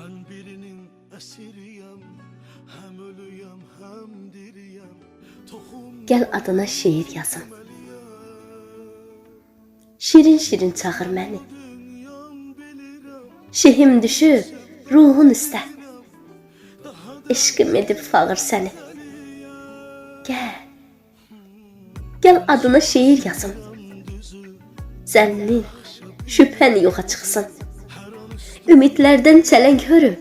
Ben birinin esiriyem, hem ölüyem hem diriyem. Gel adına şiir yazım. Şirin şirin çağır məni. Şehim düşüb ruhun üstə. Eşqim edib fağır səni. Gel adına şiir yazım. Zənnin, şübhən yoxa çıxsın. Ümidlərdən çələng hörüb,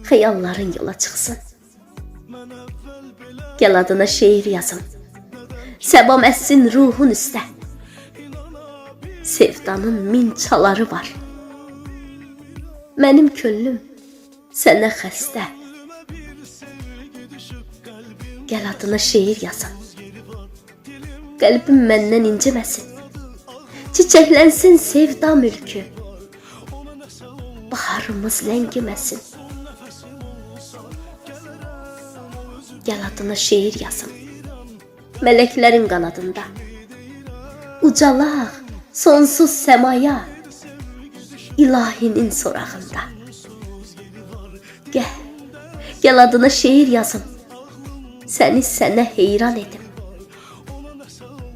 xəyalların yola çıxsın. Gel adına şiir yazım. Səbam əssin ruhun üstə. Sevdanın min çaları var. Mənim könlüm sənə xəstə. Gel adına şiir yazım. Qəlbim məndən inciməsin. Çiçəklənsin sevda mülkü. Baharımız ləngiməsin. Gel adına şiir yazım. Mələklərin qanadında. Ucalaq sonsuz səmaya. İlahinin sorağında. Gel adına şiir yazım. Səni sənə heyran edim.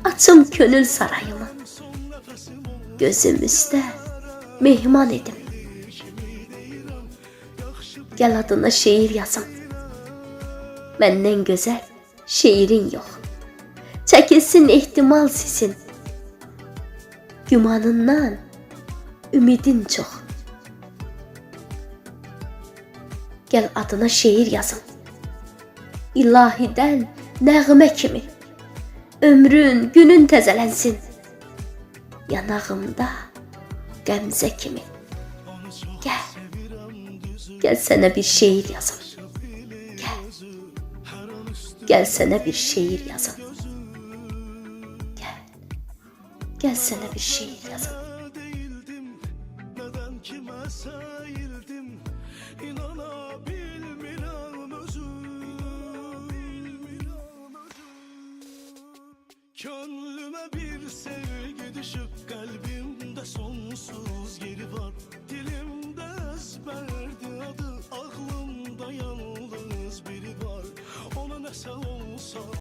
Açım könül sarayımı. Gözüm üstə mehman edim. Gel adına şiir yazım. Məndən gözəl şiirin yox. Çəkilsin ehtimal sisin. Gümanından ümidin çox. Gel adına şiir yazım. İlahidən nəğmə kimi. Ömrün, günün təzələnsin. Yanağımda qəmzə kimi. Gel sənə bir şiir yazım. Gel sənə bir şiir yazım. Gel sənə bir şiir yazım. Neden kime seyildim, inanabilmirəm özüm. Könlüme bir sevgi düşüp kalbimde sonsuz yeri var. Dilimde ezberdi adı, aklımda yalnız biri var. Ona nese olsa